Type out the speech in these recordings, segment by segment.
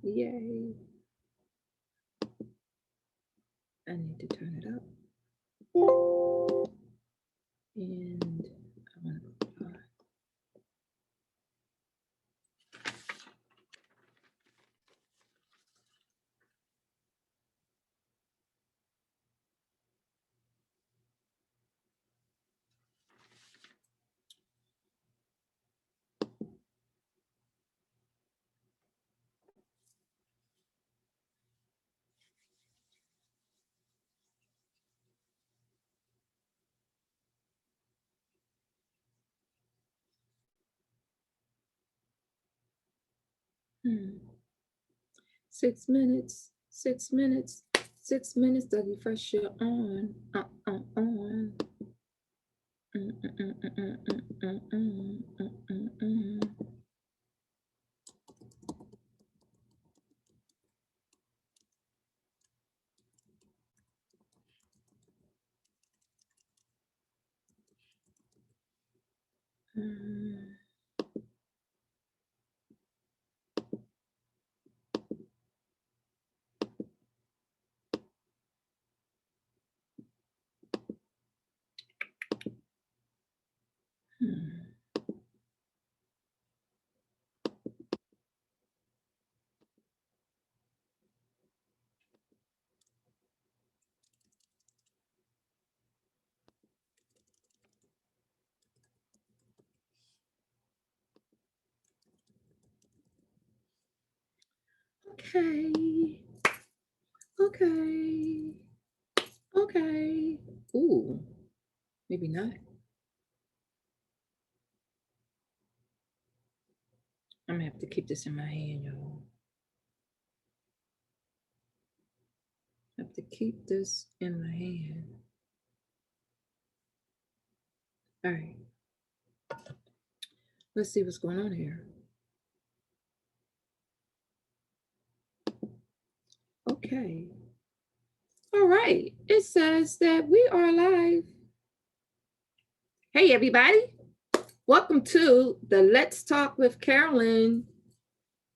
Yay. I need to turn it up. And I want to go live. Hmm. 6 minutes, 6 minutes, 6 minutes to refresh your on. On. Okay. Okay. Okay. Ooh, maybe not. I'm gonna have to keep this in my hand, y'all. I have to keep this in my hand. All right. Let's see what's going on here. Okay. All right. It says that we are live. Hey, everybody. Welcome to the Let's Talk with Carolyn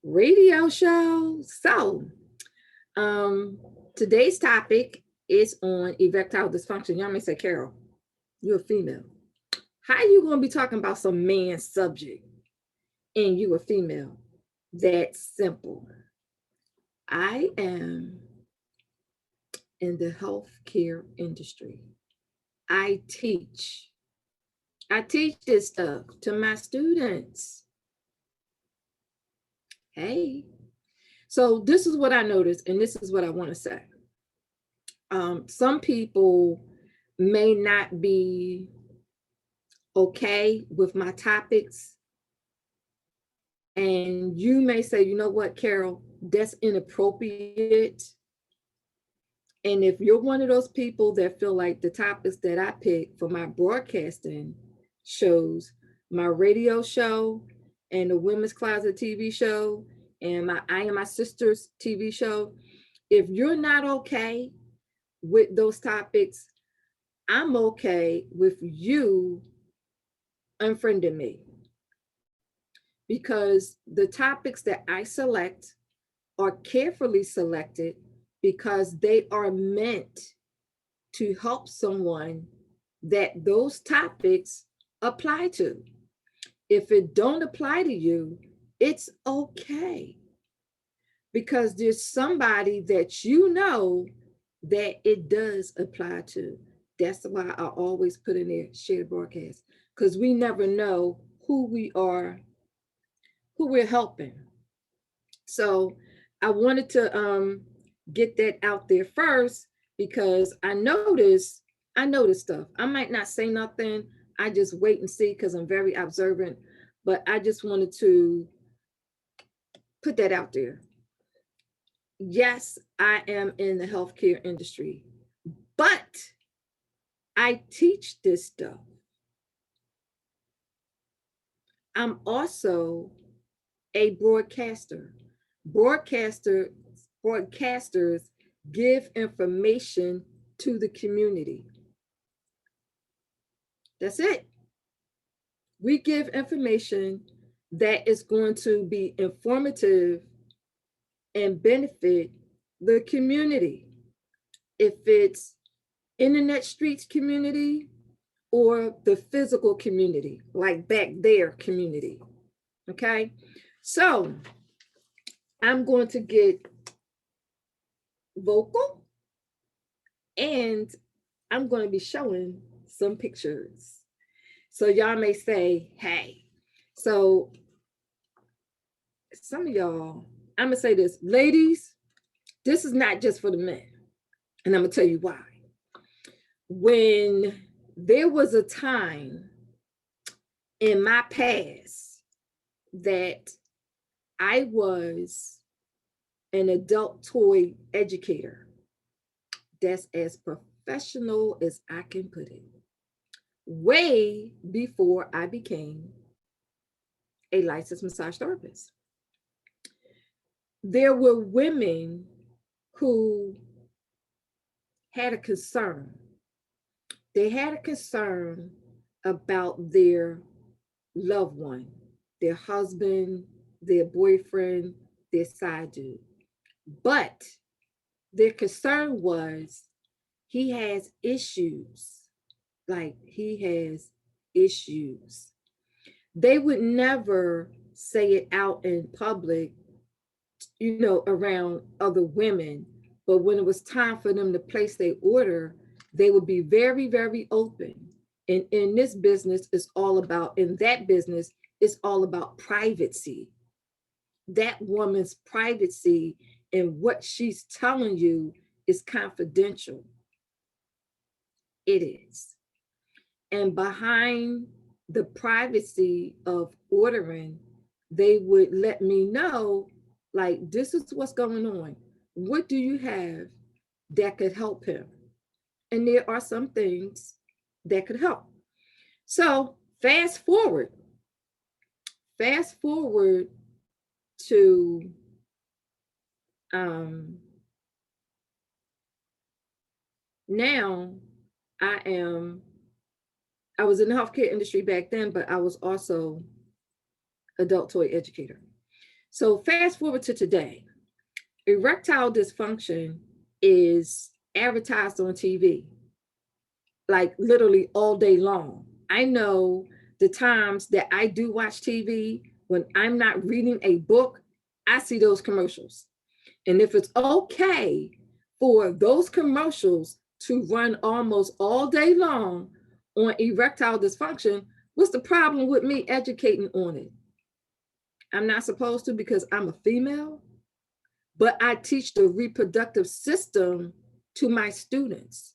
radio show. So, today's topic is on erectile dysfunction. Y'all may say, Carol, you're a female. How you going to be talking about some man subject and you a female? That's simple. I am in the healthcare industry. I teach this stuff to my students. Hey, so this is what I noticed, and this is what I want to say. Some people may not be okay with my topics, and you may say, you know what, Carol, that's inappropriate. And if you're one of those people that feel like the topics that I pick for my broadcasting shows, my radio show, and the Women's Closet TV show, and I Am My Sister's TV show, if you're not okay with those topics, I'm okay with you unfriending me. Because the topics that I select are carefully selected because they are meant to help someone that those topics apply to. If it don't apply to you, it's okay. Because there's somebody that you know that it does apply to. That's why I always put in there share broadcast, because we never know who we're helping. So I wanted to get that out there first because I notice stuff. I might not say nothing. I just wait and see because I'm very observant, but I just wanted to put that out there. Yes, I am in the healthcare industry, but I teach this stuff. I'm also a broadcaster. Broadcasters give information to the community. That's it. We give information that is going to be informative and benefit the community. If it's internet streets community or the physical community, like back there community. Okay, so I'm going to get vocal and I'm going to be showing some pictures. So y'all may say, hey, so some of y'all, I'm gonna say this, ladies, this is not just for the men. And I'm gonna tell you why. When there was a time in my past that I was an adult toy educator, that's as professional as I can put it, way before I became a licensed massage therapist. There were women who had a concern. They had a concern about their loved one, their husband, their boyfriend, their side dude. But their concern was he has issues. Like he has issues. They would never say it out in public, you know, around other women. But when it was time for them to place their order, they would be very, very open. And in this business, it's all about, in that business, it's all about privacy. That woman's privacy and what she's telling you is confidential. It is. And behind the privacy of ordering, they would let me know, like, this is what's going on. What do you have that could help him? And there are some things that could help. So fast forward to now I was in the healthcare industry back then, but I was also adult toy educator. So fast forward to today, erectile dysfunction is advertised on TV, like literally all day long. I know the times that I do watch TV, when I'm not reading a book, I see those commercials. And if it's okay for those commercials to run almost all day long on erectile dysfunction, what's the problem with me educating on it? I'm not supposed to because I'm a female, but I teach the reproductive system to my students.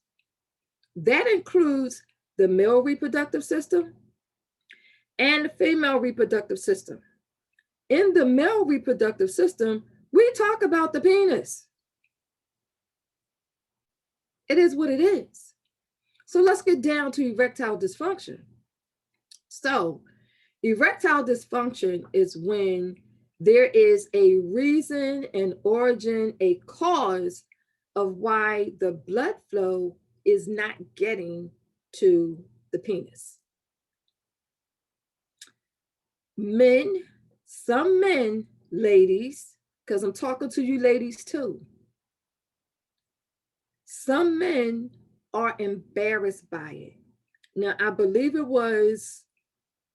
That includes the male reproductive system and the female reproductive system. In the male reproductive system, we talk about the penis. It is what it is. So let's get down to erectile dysfunction. So erectile dysfunction is when there is a reason, an origin, a cause of why the blood flow is not getting to the penis. Men, some men, ladies, because I'm talking to you ladies too. Some men are embarrassed by it. Now, I believe it was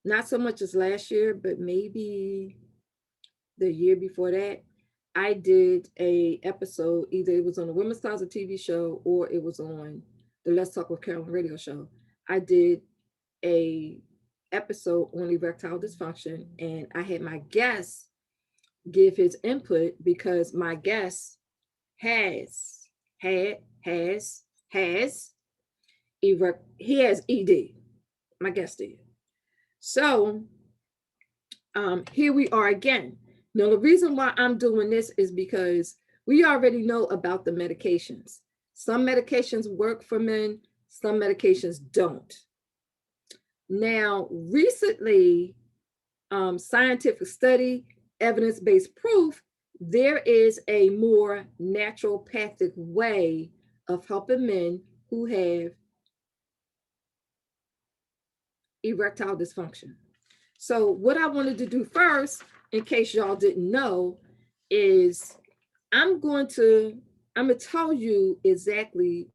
not so much as last year, but maybe the year before that, I did a episode, either it was on the Women's Closet TV show or it was on the Let's Talk with Carolyn radio show. I did a episode on erectile dysfunction, and I had my guest give his input because my guest he has ED. My guest did. So here we are again. Now, the reason why I'm doing this is because we already know about the medications. Some medications work for men, some medications don't. Now, recently, scientific study, evidence-based proof, there is a more naturopathic way of helping men who have erectile dysfunction. So what I wanted to do first, in case y'all didn't know, is I'm going to tell you exactly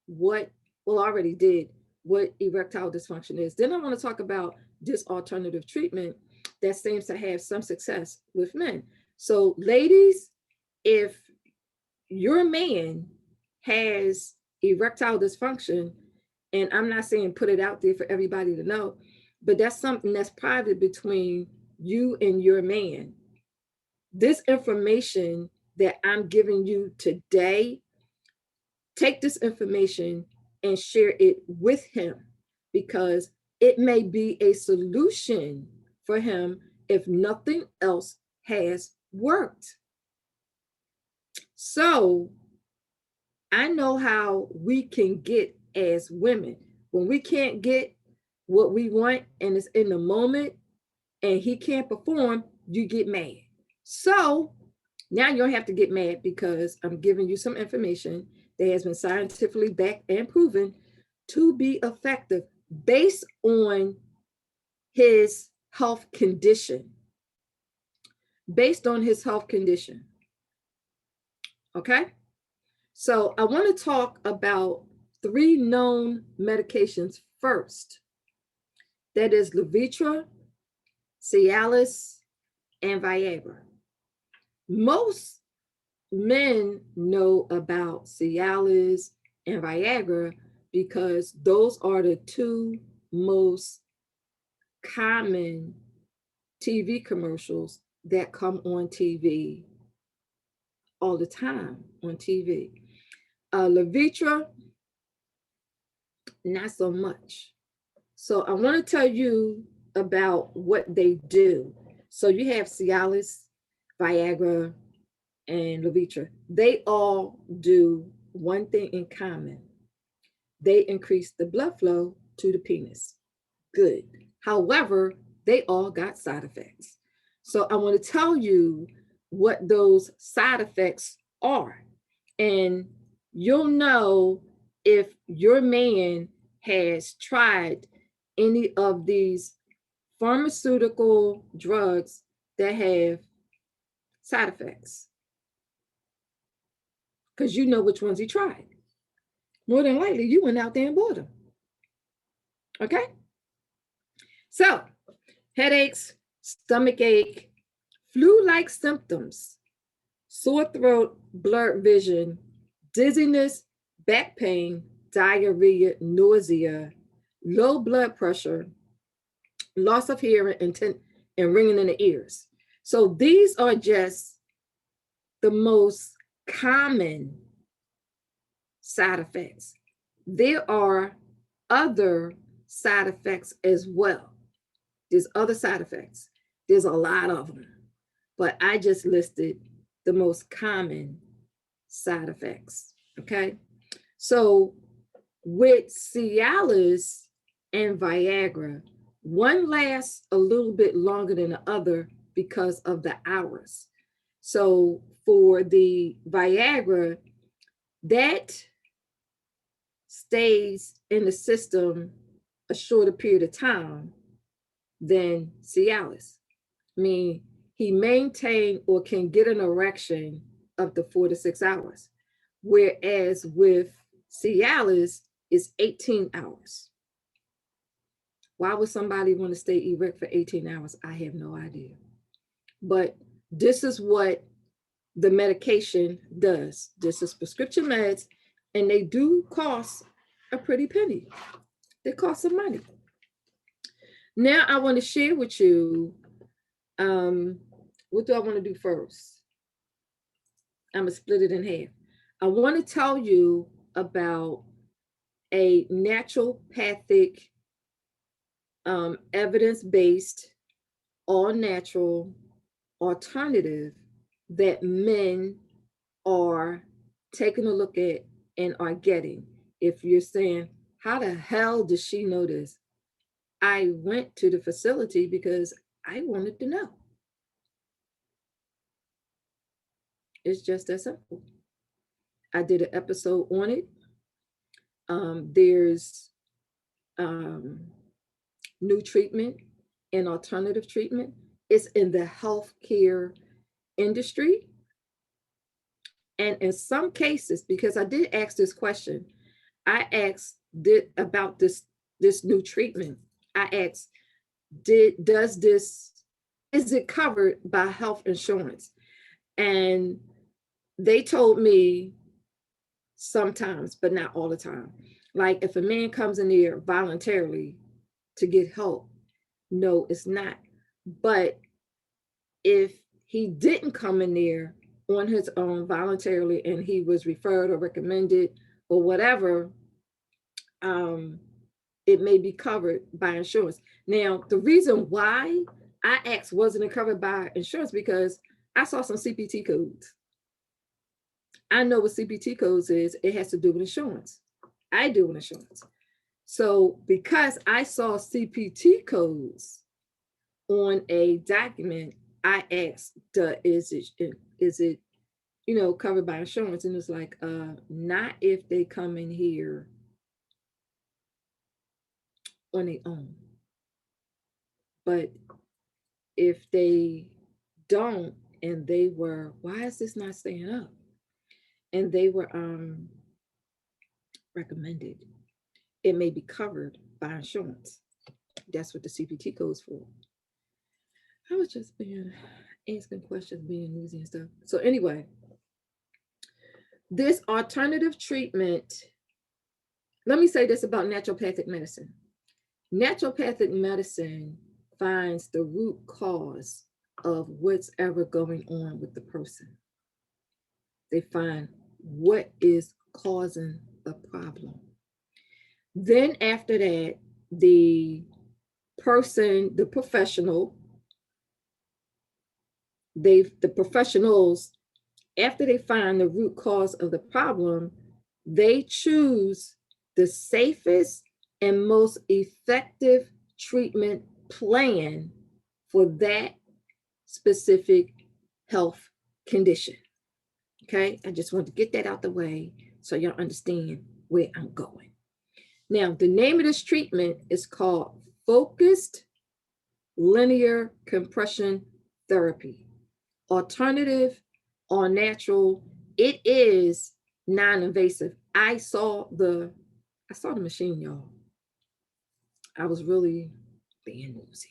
what, well, I already did, what erectile dysfunction is. Then I want to talk about this alternative treatment that seems to have some success with men. So ladies, if your man has erectile dysfunction, and I'm not saying put it out there for everybody to know, but that's something that's private between you and your man. This information that I'm giving you today, take this information and share it with him, because it may be a solution for him if nothing else has worked. So I know how we can get as women. When we can't get what we want and it's in the moment and he can't perform, you get mad. So now you don't have to get mad, because I'm giving you some information that has been scientifically backed and proven to be effective based on his health condition. Based on his health condition. Okay? So I want to talk about 3 known medications first. That is Levitra, Cialis, and Viagra. Most men know about Cialis and Viagra because those are the 2 most common TV commercials that come on TV all the time on TV. Levitra, not so much. So I want to tell you about what they do. So you have Cialis, Viagra, and Levitra. They all do one thing in common. They increase the blood flow to the penis. Good. However, they all got side effects. So I want to tell you what those side effects are. And you'll know if your man has tried any of these pharmaceutical drugs that have side effects, because you know which ones he tried. More than likely, you went out there and bought them. Okay? So, headaches, stomach ache, flu-like symptoms, sore throat, blurred vision, dizziness, back pain, diarrhea, nausea, low blood pressure, loss of hearing, and ringing in the ears. So these are just the most common side effects. There are other side effects as well. There's other side effects. There's a lot of them, but I just listed the most common side effects. Okay. So with Cialis and Viagra, one lasts a little bit longer than the other because of the hours. So for the Viagra, that stays in the system a shorter period of time than Cialis. I mean, he maintained or can get an erection up to 4 to 6 hours, whereas with Cialis, it's 18 hours. Why would somebody want to stay erect for 18 hours? I have no idea. But this is what the medication does. This is prescription meds, and they do cost a pretty penny. They cost some money. Now I want to share with you, what do I want to do first? I'm going to split it in half. I want to tell you about a naturopathic, evidence-based, all-natural alternative that men are taking a look at and are getting. If you're saying, how the hell does she know this? I went to the facility because I wanted to know. It's just that simple. I did an episode on it. There's new treatment and alternative treatment. It's in the healthcare industry. And in some cases, because I did ask this question, I asked about this new treatment. I asked, is it covered by health insurance? And they told me sometimes, but not all the time. Like if a man comes in there voluntarily to get help, no, it's not. But if he didn't come in there on his own voluntarily and he was referred or recommended or whatever, it may be covered by insurance. Now, the reason why I asked wasn't it covered by insurance, because I saw some CPT codes. I know what CPT codes is. It has to do with insurance. I do with insurance. So because I saw CPT codes on a document, I asked, is it covered by insurance? And it's like, not if they come in here on their own. But if they don't, and they were, why is this not staying up? And they were recommended, it may be covered by insurance. That's what the CPT code's for. I was just asking questions, being nosy and stuff. So anyway, this alternative treatment, let me say this about naturopathic medicine. Naturopathic medicine finds the root cause of what's ever going on with the person. They find what is causing the problem. Then after that, the professionals, after they find the root cause of the problem, they choose the safest and most effective treatment plan for that specific health condition. Okay, I just want to get that out the way so y'all understand where I'm going. Now, the name of this treatment is called Focused Linear Compression Therapy. Alternative or natural, it is non-invasive. I saw the machine, y'all. I was really being nosy.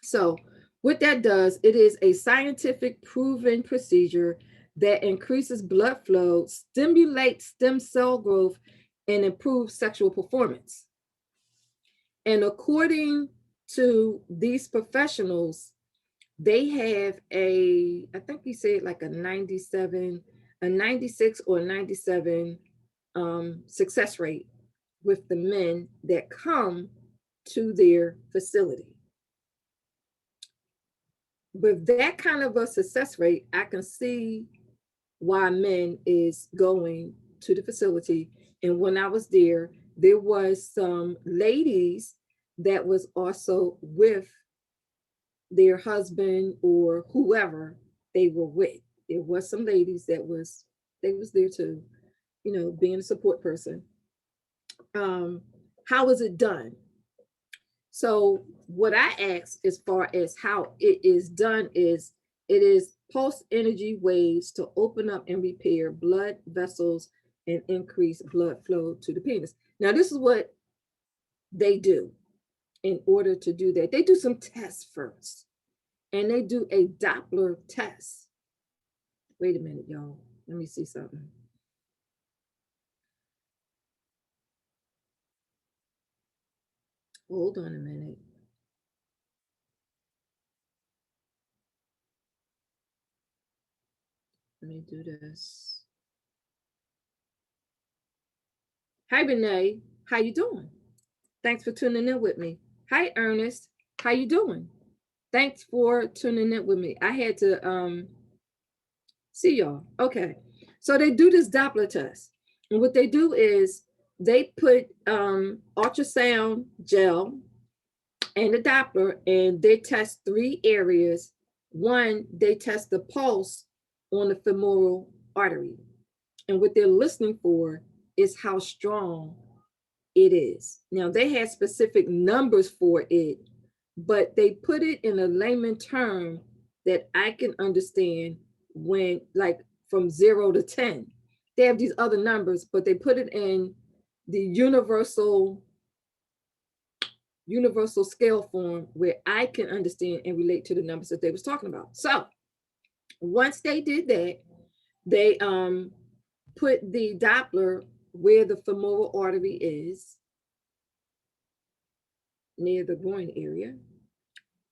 So what that does, it is a scientific proven procedure that increases blood flow, stimulates stem cell growth, and improves sexual performance. And according to these professionals, they have I think he said like a 96 or 97 success rate with the men that come to their facility. With that kind of a success rate, I can see why men is going to the facility. And when I was there was some ladies that was also with their husband or whoever they were with. There was some ladies they was there too, being a support person. How is it done? So what I asked as far as how it is done is, it is pulse energy waves to open up and repair blood vessels and increase blood flow to the penis. Now, this is what they do in order to do that. They do some tests first, and they do a Doppler test. Wait a minute, y'all. Let me see something. Hold on a minute. Let me do this. Hi, Renee. How you doing? Thanks for tuning in with me. Hi, Ernest. How you doing? Thanks for tuning in with me. I had to see y'all. Okay. So they do this Doppler test. And what they do is they put ultrasound gel and a Doppler, and they test 3 areas. One, they test the pulse on the femoral artery. And what they're listening for is how strong it is. Now, they had specific numbers for it, but they put it in a layman term that I can understand, when, like, from 0 to 10. They have these other numbers, but they put it in the universal scale form where I can understand and relate to the numbers that they was talking about. So once they did that, they put the Doppler where the femoral artery is, near the groin area.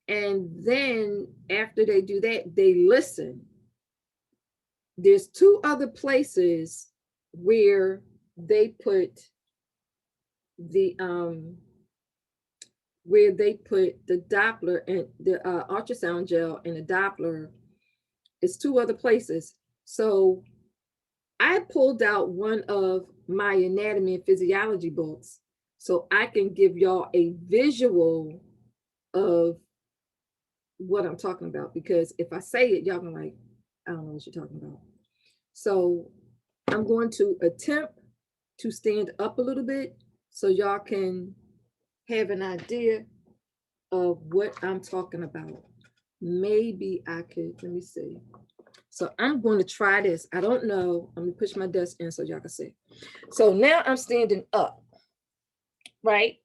And then after they do that, they listen. There's 2 other places where they put the Doppler and the ultrasound gel and the Doppler. It's 2 other places. So I pulled out one of my anatomy and physiology books so I can give y'all a visual of what I'm talking about, because if I say it, y'all gonna like, I don't know what you're talking about. So I'm going to attempt to stand up a little bit so y'all can have an idea of what I'm talking about. Maybe I could, let me see. So I'm going to try this. I don't know. I'm gonna push my desk in so y'all can see. So now I'm standing up, right?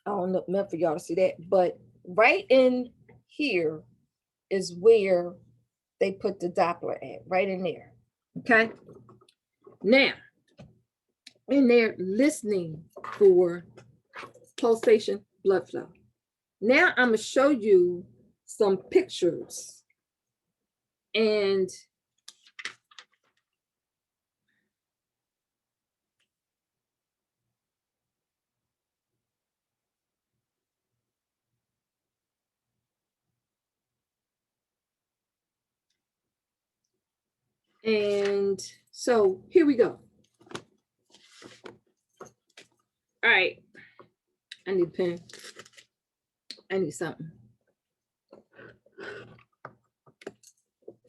I don't know, meant for y'all to see that, but right in here is where they put the Doppler at, right in there. Okay. Now, and they're listening for pulsation, blood flow. Now I'm gonna show you some pictures, and so here we go. All right, I need a pen. I need something.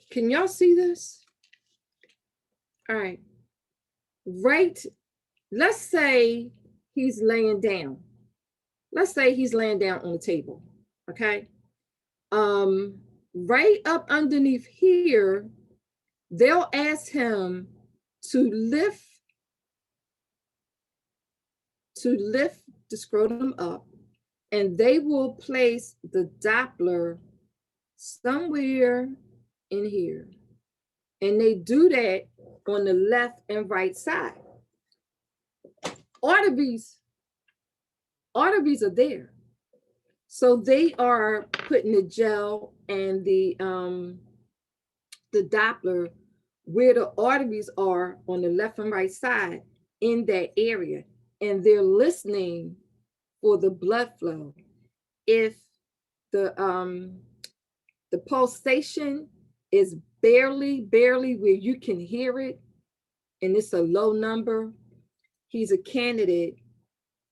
Can y'all see this? All right. Right. Let's say he's laying down. Let's say he's laying down on the table. Okay. Right up underneath here, they'll ask him to lift the scrotum up, and they will place the Doppler somewhere in here. And they do that on the left and right side. Arteries are there. So they are putting the gel and the Doppler where the arteries are on the left and right side in that area. And they're listening for the blood flow. If the pulsation is barely where you can hear it, and it's a low number, he's a candidate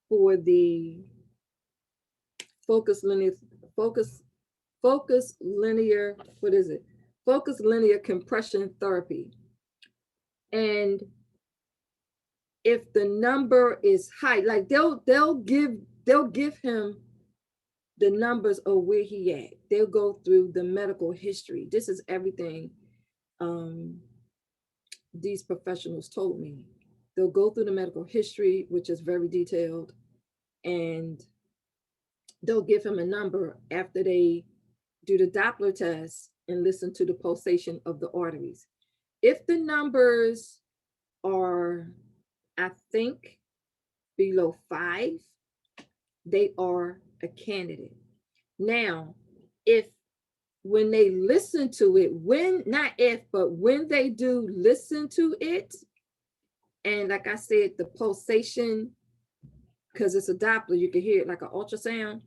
for the focus linear, what is it? Focus linear compression therapy. And if the number is high, like they'll give him the numbers of where he at. They'll go through the medical history. This is everything these professionals told me. They'll go through the medical history, which is very detailed, and they'll give him a number after they do the Doppler test and listen to the pulsation of the arteries. If the numbers are, I think, below 5, they are a candidate. Now, when they listen to it, when they do listen to it, and like I said, the pulsation, because it's a Doppler, you can hear it like an ultrasound.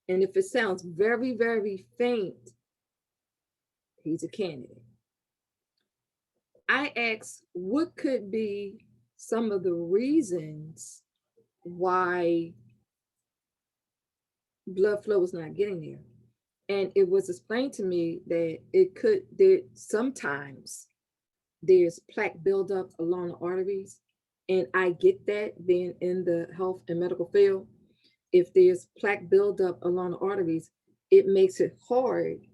And if it sounds very, very faint, he's a candidate. I asked, what could be some of the reasons why blood flow is not getting there? And it was explained to me that sometimes there's plaque buildup along the arteries. And I get that, being in the health and medical field. If there's plaque buildup along the arteries, it makes it hard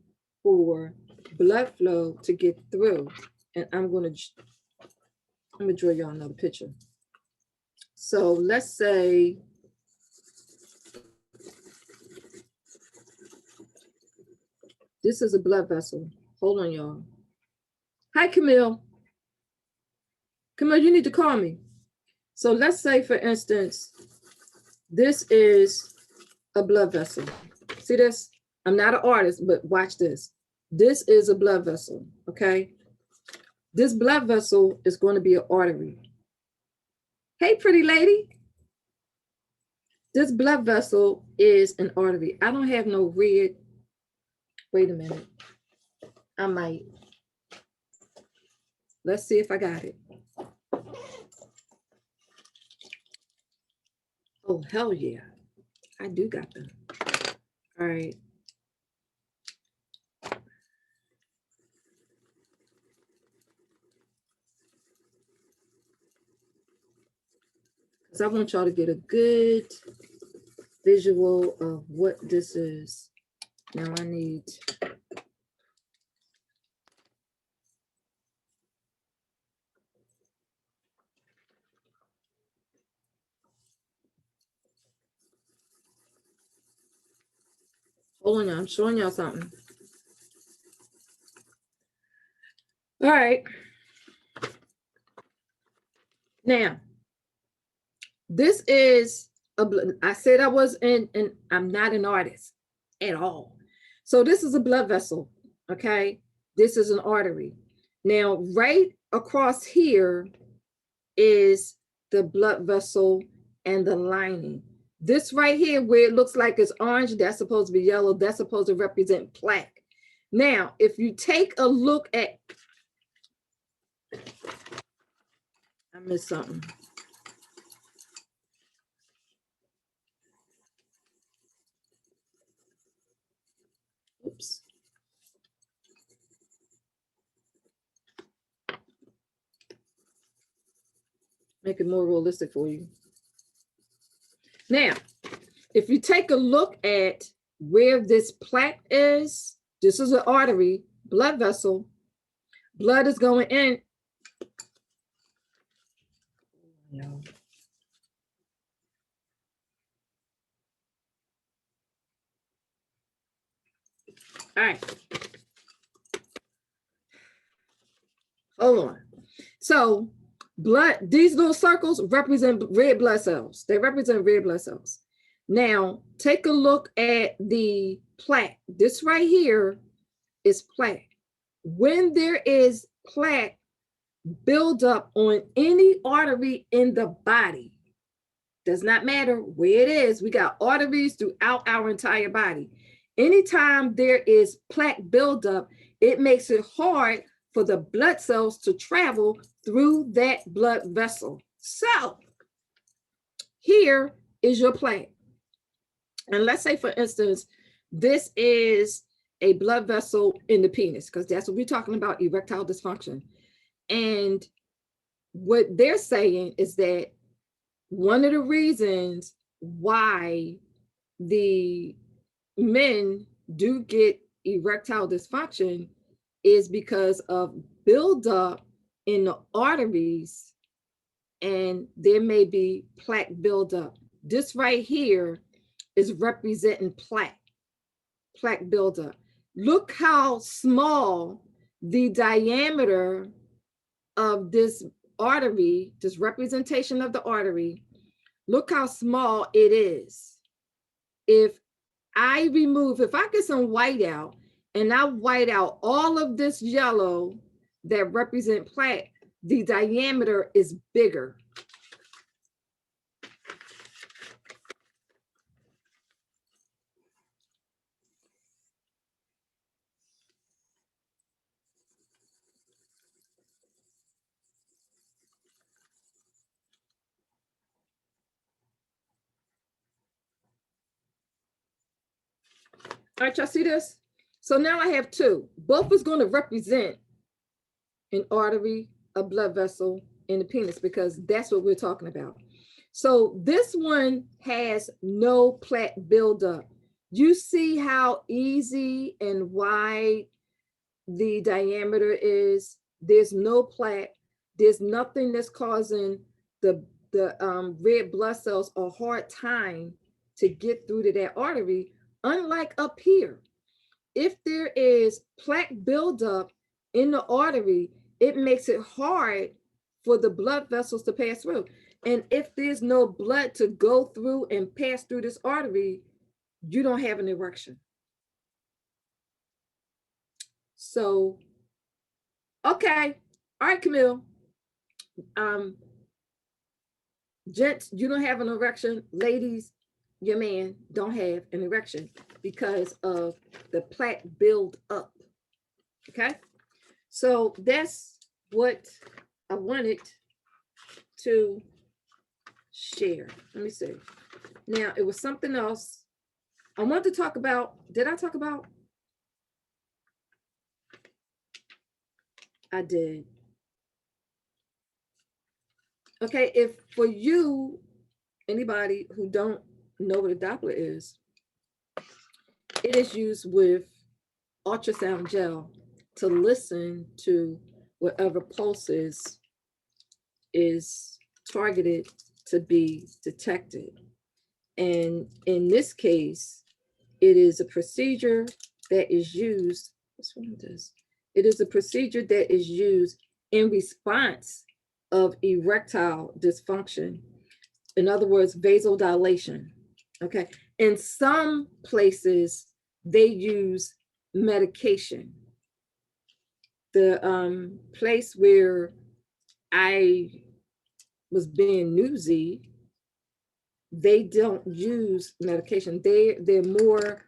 for blood flow to get through. And I'm going to Let me draw y'all another picture. So let's say this is a blood vessel. Hold on, y'all. Hi, Camille. Camille, you need to call me. So let's say, for instance, this is a blood vessel. See this? I'm not an artist, but watch this. This is a blood vessel, okay? This blood vessel is going to be an artery. Hey, pretty lady. This blood vessel is an artery. I don't have no red. Wait a minute. I might. Let's see if I got it. Oh, hell yeah. I do got them. All right. Because I want y'all to get a good visual of what this is. Now I need. Hold on, y'all. I'm showing y'all something. All right. Now, this is I said I was and I'm not an artist at all. So this is a blood vessel, okay? This is an artery. Now, right across here is the blood vessel and the lining. This right here, where it looks like it's orange, that's supposed to be yellow. That's supposed to represent plaque. Now, if you take a look at, I missed something. Oops. Make it more realistic for you. Now, if you take a look at where this plaque is, this is an artery, blood vessel. Blood is going in. No. All right. Hold on. So blood, these little circles represent red blood cells. They represent red blood cells. Now, take a look at the plaque. This right here is plaque. When there is plaque buildup on any artery in the body, does not matter where it is. We got arteries throughout our entire body. Anytime there is plaque buildup, it makes it hard for the blood cells to travel through that blood vessel. So here is your plaque. And let's say, for instance, this is a blood vessel in the penis, because that's what we're talking about, erectile dysfunction. And what they're saying is that one of the reasons why the men do get erectile dysfunction is because of buildup in the arteries, and there may be plaque buildup. This right here is representing plaque buildup. Look how small the diameter of this artery, this representation of the artery, look how small it is. If I get some white out and I white out all of this yellow that represent plaque, the diameter is bigger. All right, y'all see this? So now I have two. Both is going to represent an artery, a blood vessel, and the penis, because that's what we're talking about. So this one has no plaque buildup. You see how easy and wide the diameter is? There's no plaque. There's nothing that's causing the red blood cells a hard time to get through to that artery, unlike up here. If there is plaque buildup in the artery, it makes it hard for the blood vessels to pass through. And if there's no blood to go through and pass through this artery, you don't have an erection. So, okay. All right, Camille. Gents, you don't have an erection. Ladies, your man don't have an erection because of the plaque build up. Okay. So that's what I wanted to share. Let me see. Now, it was something else I wanted to talk about. Did I talk about? I did. Okay, if for you, anybody who don't know what a Doppler is, it is used with ultrasound gel to listen to whatever pulses is targeted to be detected. And in this case, it is a procedure that is used. What's wrong with this? It is a procedure that is used in response of erectile dysfunction. In other words, vasodilation. Okay. In some places, they use medication. The place where I was being newsy, they don't use medication. They're more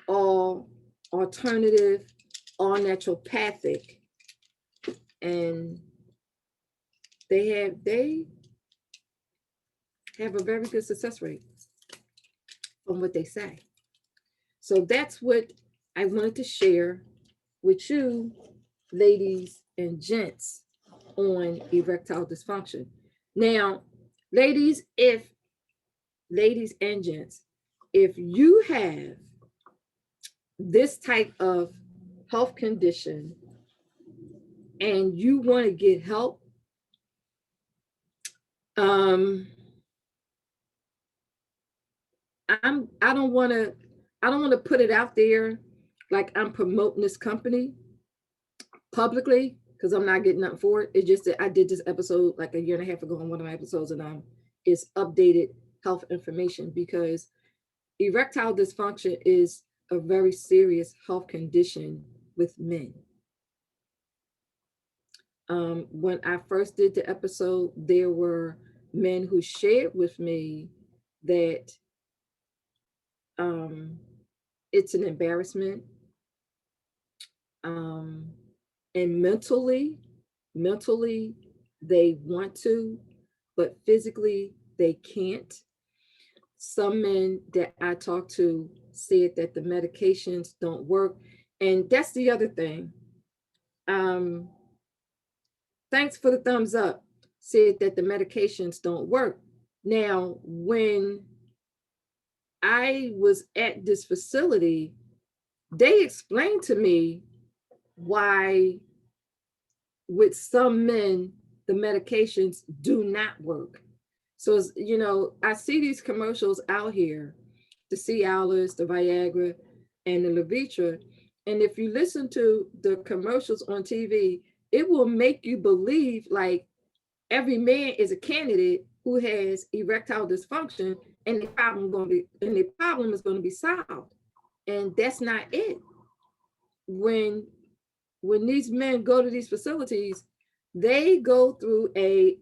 all alternative, all naturopathic, and they have a very good success rate from what they say. So that's what I wanted to share with you, ladies and gents, on erectile dysfunction. Now, ladies and gents, if you have this type of health condition and you want to get help, I don't want to put it out there like I'm promoting this company publicly, because I'm not getting nothing for it. It's just that I did this episode like a year and a half ago on one of my episodes, and it's updated health information, because erectile dysfunction is a very serious health condition with men. When I first did the episode, there were men who shared with me that it's an embarrassment, and mentally they want to, but physically they can't. Some men that I talked to said that the medications don't work, and that's the other thing. Thanks for the thumbs up. Said that the medications don't work. Now, when I was at this facility, they explained to me why with some men, the medications do not work. So, I see these commercials out here, the Cialis, the Viagra, and the Levitra. And if you listen to the commercials on TV, it will make you believe like every man is a candidate who has erectile dysfunction, and the problem is going to be solved. And that's not it. When these men go to these facilities, they go through an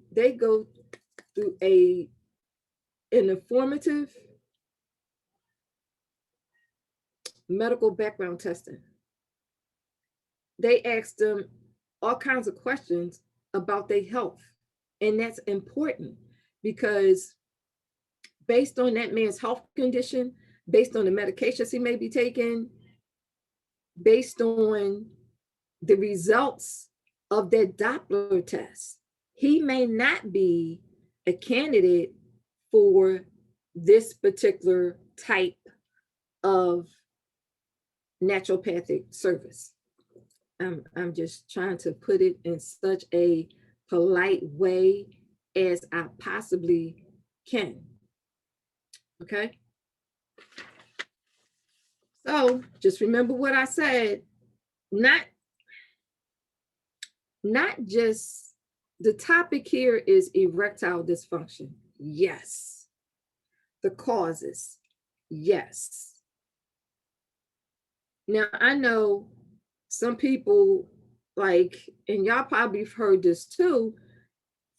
informative medical background testing. They ask them all kinds of questions about their health. And that's important, because based on that man's health condition, based on the medications he may be taking, based on the results of that Doppler test, he may not be a candidate for this particular type of naturopathic service. I'm just trying to put it in such a polite way as I possibly can. Okay? So just remember what I said, not just, the topic here is erectile dysfunction. Yes. The causes. Yes. Now, I know some people, like, and y'all probably have heard this too,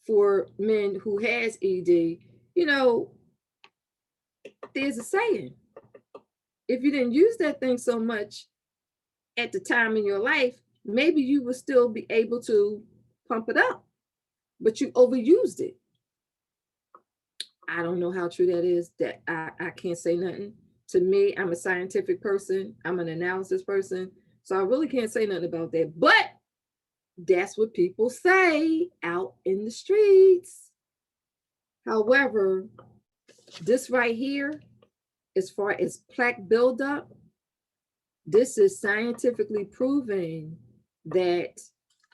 for men who has ED, you know, there's a saying, if you didn't use that thing so much at the time in your life, maybe you would still be able to pump it up, but you overused it. I don't know how true that is. That I can't say nothing. To me, I'm a scientific person. I'm an analysis person. So I really can't say nothing about that. But that's what people say out in the streets. However, this right here, as far as plaque buildup, this is scientifically proven that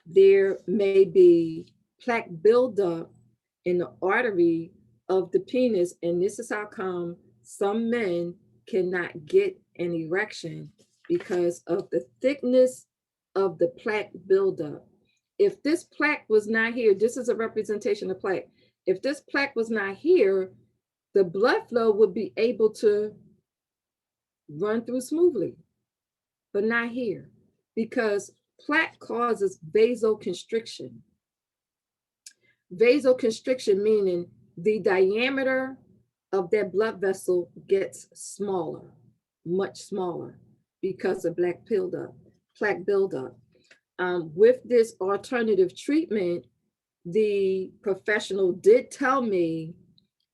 there may be plaque buildup in the artery of the penis. And this is how come some men cannot get an erection, because of the thickness of the plaque buildup. If this plaque was not here, this is a representation of plaque. If this plaque was not here, the blood flow would be able to run through smoothly, but not here, because plaque causes vasoconstriction. Vasoconstriction meaning the diameter of that blood vessel gets smaller, much smaller, because of plaque buildup. With this alternative treatment, the professional did tell me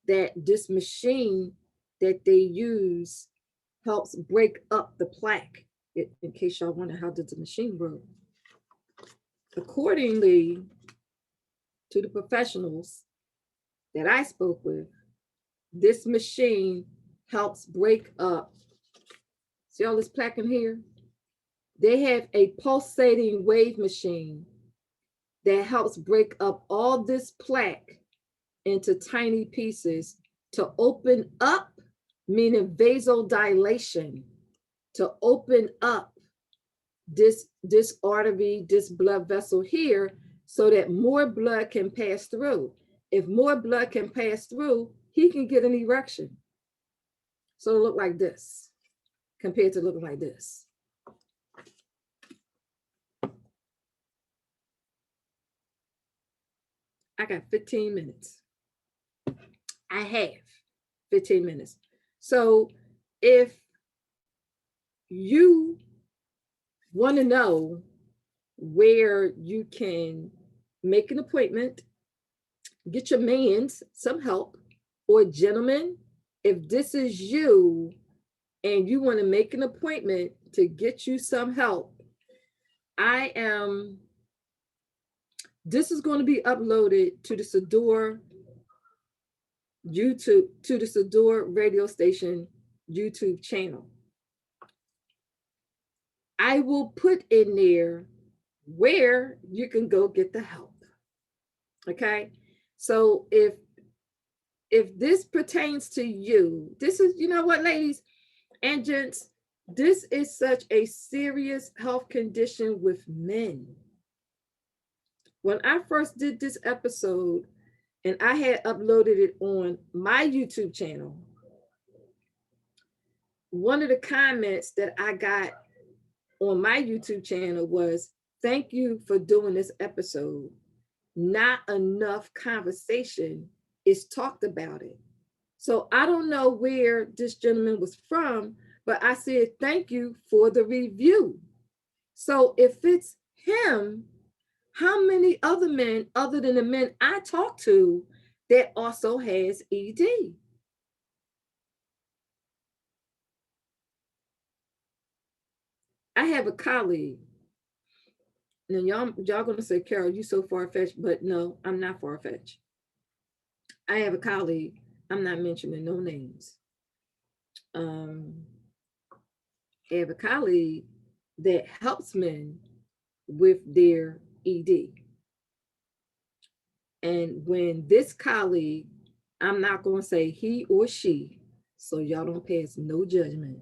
that this machine that they use helps break up the plaque. In case y'all wonder how does the machine work. Accordingly to the professionals that I spoke with, this machine helps break up. See all this plaque in here? They have a pulsating wave machine that helps break up all this plaque into tiny pieces to open up, meaning vasodilation, to open up this artery, this blood vessel here, so that more blood can pass through. If more blood can pass through, he can get an erection. So it'll look like this compared to looking like this. I got 15 minutes. I have 15 minutes. So if you want to know where you can make an appointment, get your mans some help, or gentlemen, if this is you and you want to make an appointment to get you some help, this is going to be uploaded to the Sador YouTube, to the Sador radio station YouTube channel. I will put in there where you can go get the help. Okay. So if this pertains to you, this is, you know what, ladies and gents, this is such a serious health condition with men. When I first did this episode and I had uploaded it on my YouTube channel, one of the comments that I got on my YouTube channel was, "Thank you for doing this episode. Not enough conversation is talked about it." So I don't know where this gentleman was from, but I said, "Thank you for the review." So if it's him, how many other men other than the men I talk to that also has ED? I have a colleague. Now y'all gonna say, "Carol, you so far-fetched," but no, I'm not far-fetched. I have a colleague, I'm not mentioning no names. I have a colleague that helps men with their ED. And when this colleague, I'm not going to say he or she, so y'all don't pass no judgment.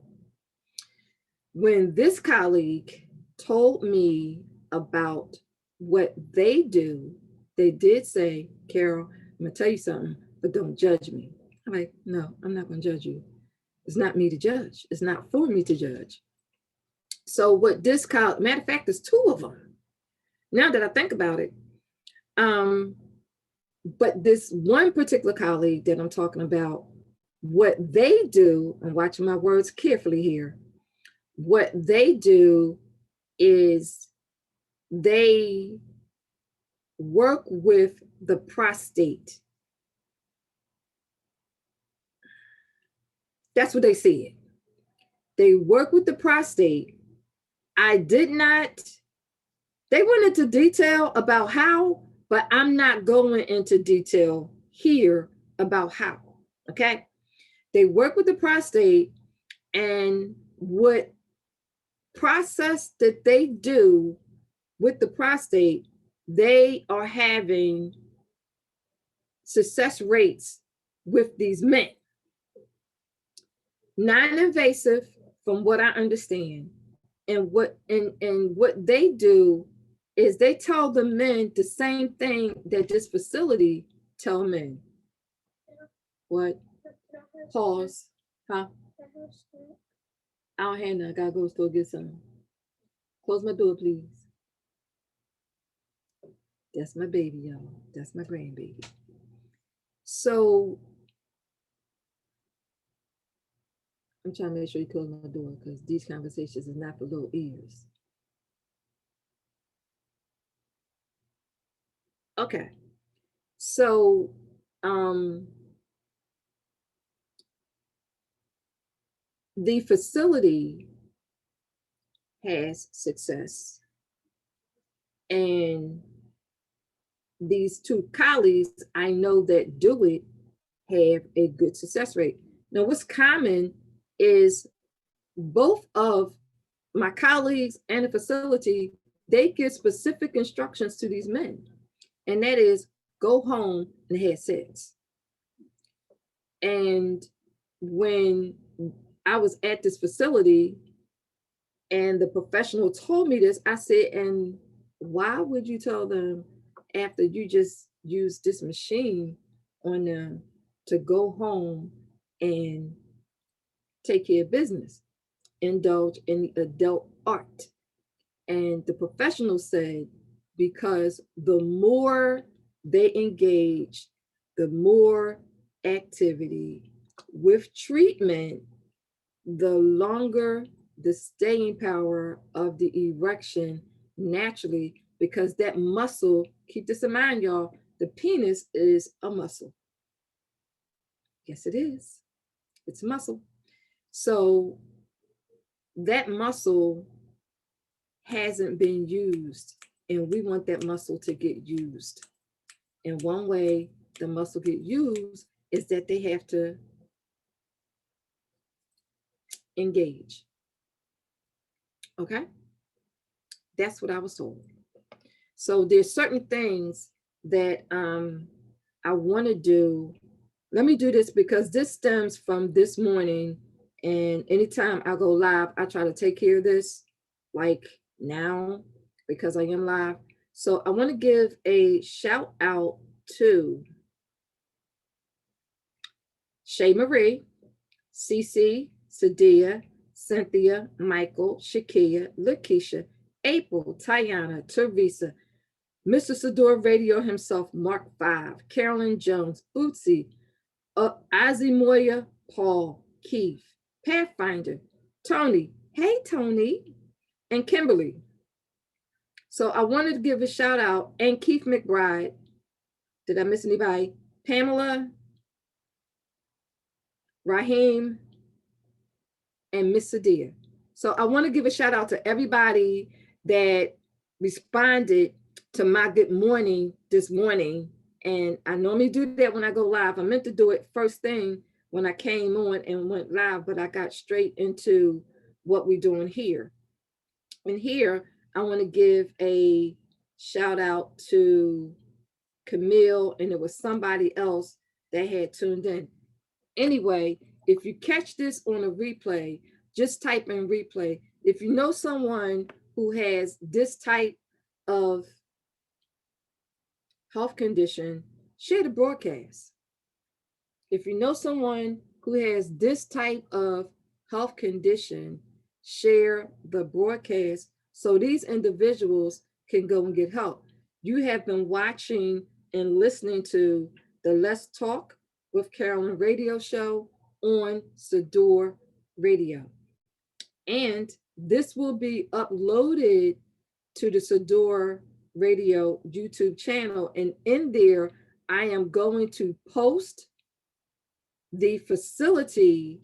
When this colleague told me about what they do, they did say, Carol, I'm going to tell you something, but don't judge me. I'm like, no, I'm not going to judge you. It's not me to judge. It's not for me to judge. So what this colleague, matter of fact, there's two of them. Now that I think about it, but this one particular colleague that I'm talking about, what they do, I'm watching my words carefully here, what they do is they work with the prostate. That's what they said. They work with the prostate. I did not, they went into detail about how, but I'm not going into detail here about how, okay? They work with the prostate, and what process that they do with the prostate, they are having success rates with these men. Non-invasive, from what I understand, and what they do is they tell the men the same thing that this facility tell men. What? Pause. Huh? I don't have none. I gotta go to the store get some. Close my door, please. That's my baby, y'all. That's my grandbaby. So I'm trying to make sure you close my door because these conversations is not for little ears. Okay. So the facility has success, and these two colleagues I know that do it have a good success rate. Now, what's common is both of my colleagues and the facility, they give specific instructions to these men, and that is go home and have sex. And when I was at this facility and the professional told me this, I said, and why would you tell them after you just use this machine on them to go home and take care of business, indulge in the adult art? And the professional said, because the more they engage, the more activity with treatment, the longer the staying power of the erection naturally, because that muscle, keep this in mind, y'all, the penis is a muscle. Yes, it is. It's a muscle. So that muscle hasn't been used, and we want that muscle to get used. And one way the muscle get used is that they have to engage. Okay? That's what I was told. So there's certain things that I want to do. Let me do this because this stems from this morning, and anytime I go live, I try to take care of this like now because I am live. So I want to give a shout out to Shay Marie, Cece, Sadia, Cynthia, Michael, Shakia, Lakeisha, April, Tiana, Teresa, Mr. Sador Radio himself, Mark 5, Carolyn Jones, Bootsy, Azimoya, Paul, Keith, Pathfinder, Tony, hey Tony, and Kimberly. So I wanted to give a shout out, and Keith McBride. Did I miss anybody? Pamela, Raheem, and Miss Sadia. So I want to give a shout out to everybody that responded to my good morning this morning. And I normally do that when I go live. I meant to do it first thing when I came on and went live, but I got straight into what we're doing here. And here, I want to give a shout out to Camille, and it was somebody else that had tuned in. Anyway, if you catch this on a replay, just type in replay. If you know someone who has this type of health condition, share the broadcast. If you know someone who has this type of health condition, share the broadcast so these individuals can go and get help. You have been watching and listening to the Let's Talk with Carolyn radio show on Sador Radio. And this will be uploaded to the Sador Radio YouTube channel. And in there, I am going to post the facility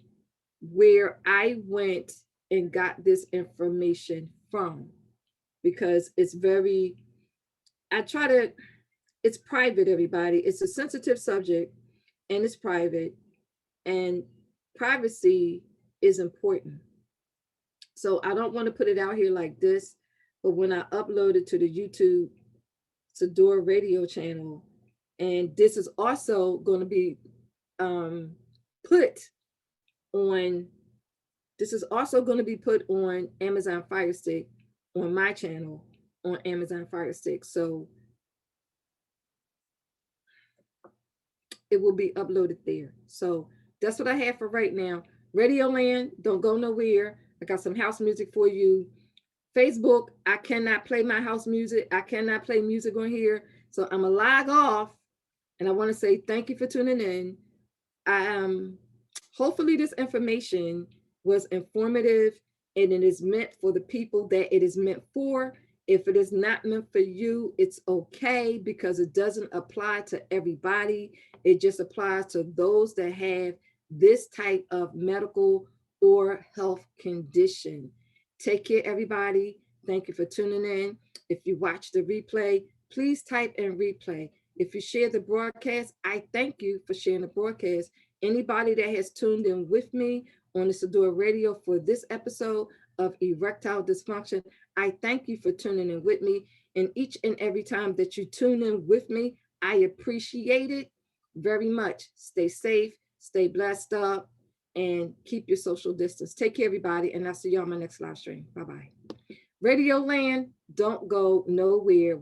where I went and got this information from, because it's very, it's private, everybody. It's a sensitive subject and it's private, and privacy is important. So I don't want to put it out here like this, but when I upload it to the YouTube Sador Radio channel, and this is also going to be put on Amazon Fire Stick, on my channel on Amazon Fire Stick. So it will be uploaded there. So that's what I have for right now. Radio Land, don't go nowhere. I got some house music for you. Facebook, I cannot play my house music. I cannot play music on here. So I'm gonna log off, and I want to say thank you for tuning in. Hopefully this information was informative, and it is meant for the people that it is meant for. If it is not meant for you, it's okay, because it doesn't apply to everybody. It just applies to those that have this type of medical or health condition. Take care, everybody. Thank you for tuning in. If you watch the replay, please type in replay. If you share the broadcast, I thank you for sharing the broadcast. Anybody that has tuned in with me on the Sador Radio for this episode of Erectile Dysfunction, I thank you for tuning in with me. And each and every time that you tune in with me, I appreciate it very much. Stay safe, stay blessed up, and keep your social distance. Take care, everybody, and I'll see you on my next live stream. Bye-bye. Radio Land, don't go nowhere.